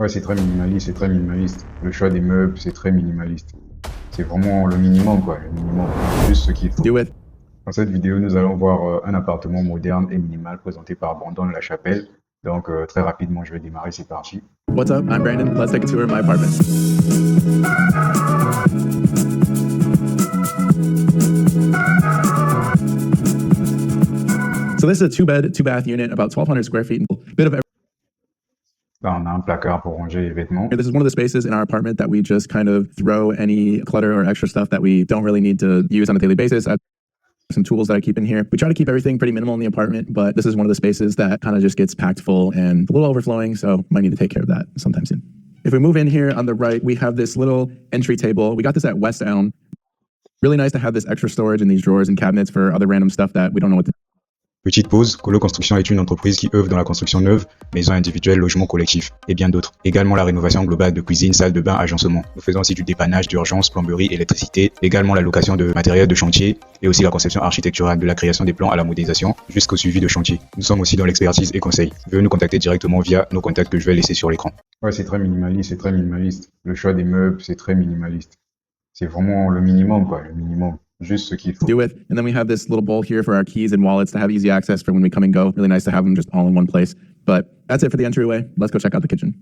Ouais, c'est très minimaliste, c'est très minimaliste. Le choix des meubles, c'est très minimaliste. C'est vraiment le minimum, quoi, le minimum. Juste ce qu'il faut. Do with. Dans cette vidéo, nous allons voir un appartement moderne et minimal présenté par Brandon LaChappelle. Donc, très rapidement, je vais démarrer, c'est parti. What's up? I'm Brandon. Let's take a tour of my apartment. So this is a 2-bed, 2-bath unit, about 1,200 square feet. Bit of Là, on a un placard pour ranger les vêtements. This is one of the spaces in our apartment that we just kind of throw any clutter or extra stuff that we don't really need to use on a daily basis. I have some tools that I keep in here. We try to keep everything pretty minimal in the apartment, but this is one of the spaces that kind of just gets packed full and a little overflowing, so might need to take care of that sometime soon. If we move in here on the right, we have this little entry table. We got this at West Elm. Really nice to have this extra storage in these drawers and cabinets for other random stuff that we don't know what to. Petite pause, Colo Construction est une entreprise qui œuvre dans la construction neuve, maisons individuelles, logements collectifs et bien d'autres. Également la rénovation globale de cuisine, salle de bain, agencement. Nous faisons aussi du dépannage d'urgence, plomberie, électricité, également la location de matériel de chantier et aussi la conception architecturale de la création des plans à la modélisation jusqu'au suivi de chantier. Nous sommes aussi dans l'expertise et conseil. Veuillez nous contacter directement via nos contacts que je vais laisser sur l'écran. Ouais, c'est très minimaliste, c'est très minimaliste. Le choix des meubles, c'est très minimaliste. C'est vraiment le minimum, quoi, le minimum. Juste ce qu'il faut. Do with. And then we have this little bowl here for our keys and wallets to have easy access for when we come and go. Really nice to have them just all in one place. But that's it for the entryway. Let's go check out the kitchen.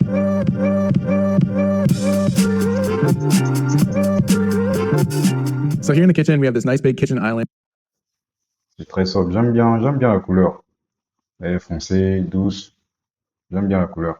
So here in the kitchen, we have this nice big kitchen island. C'est très sobre. J'aime bien la couleur. Elle est foncée, douce. J'aime bien la couleur.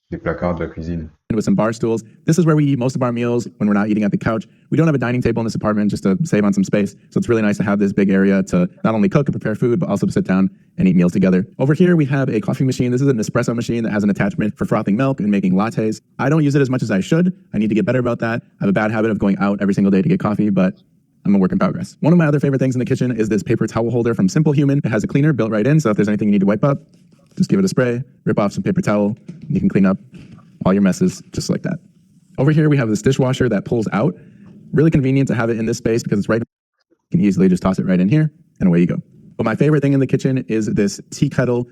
Les placards de la cuisine. With some bar stools. This is where we eat most of our meals when we're not eating at the couch. We don't have a dining table in this apartment just to save on some space. So it's really nice to have this big area to not only cook and prepare food, but also to sit down and eat meals together. Over here, we have a coffee machine. This is an espresso machine that has an attachment for frothing milk and making lattes. I don't use it as much as I should. I need to get better about that. I have a bad habit of going out every single day to get coffee, but I'm a work in progress. One of my other favorite things in the kitchen is this paper towel holder from Simple Human. It has a cleaner built right in. So if there's anything you need to wipe up, just give it a spray, rip off some paper towel, and you can clean up all your messes just like that. Over here, we have this dishwasher that pulls out. Really convenient to have it in this space because it's right. You can easily just toss it right in here and away you go. But my favorite thing in the kitchen is this tea kettle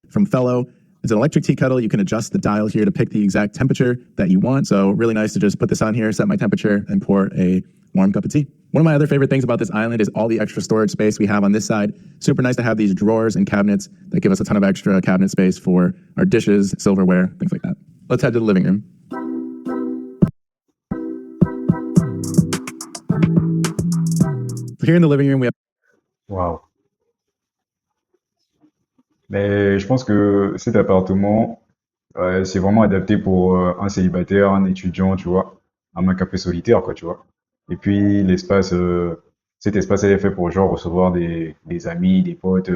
from Fellow. It's an electric tea kettle. You can adjust the dial here to pick the exact temperature that you want. So really nice to just put this on here, set my temperature, and pour a warm cup of tea. One of my other favorite things about this island is all the extra storage space we have on this side. Super nice to have these drawers and cabinets that give us a ton of extra cabinet space for our dishes, silverware, things like that. Let's head to the living room. So here in the living room, we have. Waouh. Mais je pense que cet appartement, c'est vraiment adapté pour un célibataire, un étudiant, tu vois, un mec un peu solitaire, quoi, tu vois. Et puis l'espace, cet espace, elle est fait pour genre recevoir des amis, des potes,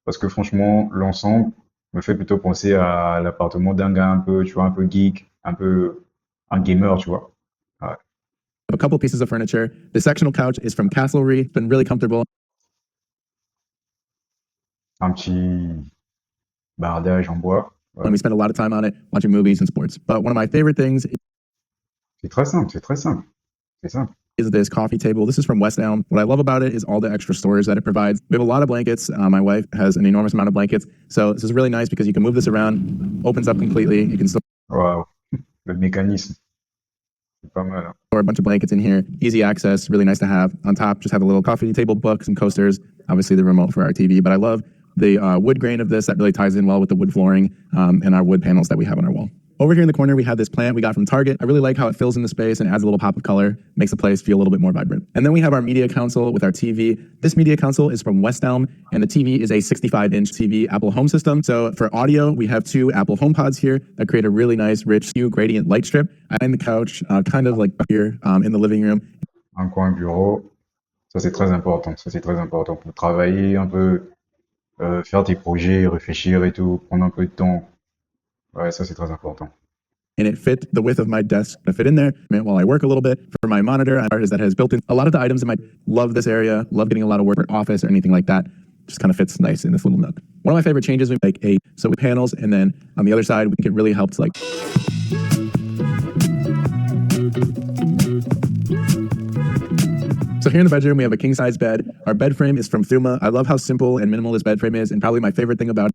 parce que franchement, l'ensemble me fait plutôt penser à l'appartement d'un gars un peu, tu vois, un peu geek, un peu un gamer, tu vois. Ouais. A couple pieces of furniture. The sectional couch is from Castlery. It's been really comfortable. Un petit bardage en bois. Ouais. And we spend a lot of time on it, watching movies and sports. But one of my favorite things C'est très simple, c'est très simple. C'est simple. is this coffee table. This is from West Elm. What I love about it is all the extra storage that it provides. We have a lot of blankets. My wife has an enormous amount of blankets. So this is really nice because you can move this around, opens up completely. You can store Waouh. Le mécanisme. C'est pas mal. Hein. a bunch of blankets in here. Easy access, really nice to have. On top, just have a little coffee table, books, and coasters. Obviously the remote for our TV. But I love the wood grain of this. That really ties in well with the wood flooring and our wood panels that we have on our wall. Over here in the corner, we have this plant we got from Target. I really like how it fills in the space and adds a little pop of color, makes the place feel a little bit more vibrant. And then we have our media console with our TV. This media console is from West Elm, and the TV is a 65-inch TV Apple Home system. So for audio, we have two Apple HomePods here that create a really nice, rich, hue gradient light strip. Behind the couch, kind of like here in the living room. Un coin bureau. Ça, c'est très important. Ça, c'est très important pour travailler un peu, faire tes projets, réfléchir et tout, prendre un peu de temps. Ouais, ça, c'est très important. And it fit the width of my desk to fit in there while I work a little bit. For my monitor, that has built in a lot of the items in my, love this area, love getting a lot of work for office or anything like that. Just kind of fits nice in this little nook. One of my favorite changes, we make so with panels, and then on the other side, we think it really helps like. So here in the bedroom, we have a king-size bed. Our bed frame is from Thuma. I love how simple and minimal this bed frame is, and probably my favorite thing about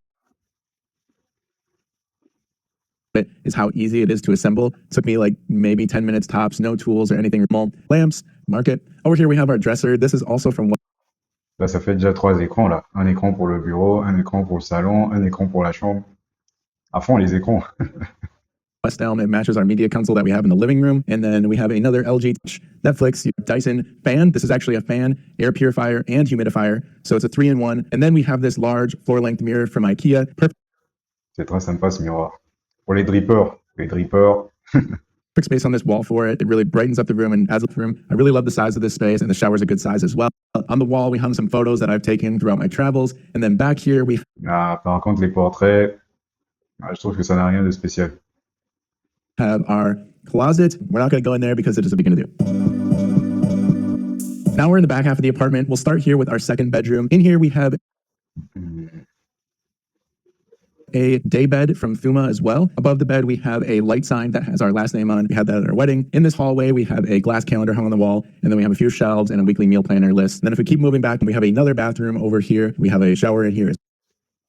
it is how easy it is to assemble. It took me like maybe 10 minutes tops, no tools or anything. Lamps, market. Over here we have our dresser. This is also from Là, ça fait déjà 3 écrans, là. Un écran pour le bureau, un écran pour le salon, un écran pour la chambre. À fond, les écrans. West Elm. It matches our media console that we have in the living room. And then we have another LG Netflix Dyson fan. This is actually a fan, air purifier, and humidifier. So it's a 3-in-1. And then we have this large floor-length mirror from IKEA. C'est très sympa ce miroir. Pour les drippers. Les drippers. Perfect space on this wall for it. It really brightens up the room and adds up the room. I really love the size of this space, and the shower's a good size as well. On the wall, we hung some photos that I've taken throughout my travels. And then back here, we Ah, par contre, les portraits, je trouve que ça n'a rien de spécial. have our closet. We're not going to go in there because it is a big to do. Now we're in the back half of the apartment. We'll start here with our second bedroom. In here, we have a day bed from Fuma as well. Above the bed, we have a light sign that has our last name on. We had that at our wedding. In this hallway, we have a glass calendar hung on the wall, and then we have a few shelves and a weekly meal planner list. And then if we keep moving back, we have another bathroom over here. We have a shower in here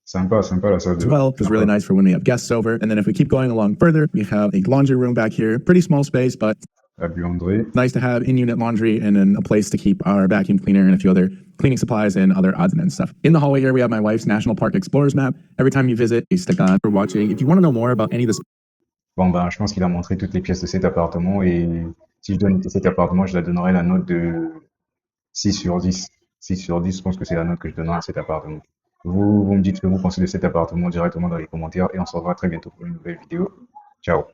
Sympa, sympa la salle de as well, which is really nice for when we have guests over. And then if we keep going along further, we have a laundry room back here. Pretty small space, but La buanderie. nice to have in-unit laundry and then a place to keep our vacuum cleaner and a few other cleaning supplies and other odds and ends stuff. In the hallway here, we have my wife's National Park Explorers map. Every time you visit, you stick on for watching. If you want to know more about any of this, Bon, ben, je pense qu'il a montré toutes les pièces de cet appartement et si je dois noter cet appartement, je la donnerai la note de 6 sur 10. 6 sur 10, je pense que c'est la note que je donnerai à cet appartement. Vous me dites ce que vous pensez de cet appartement directement dans les commentaires et on se revoit très bientôt pour une nouvelle vidéo. Ciao!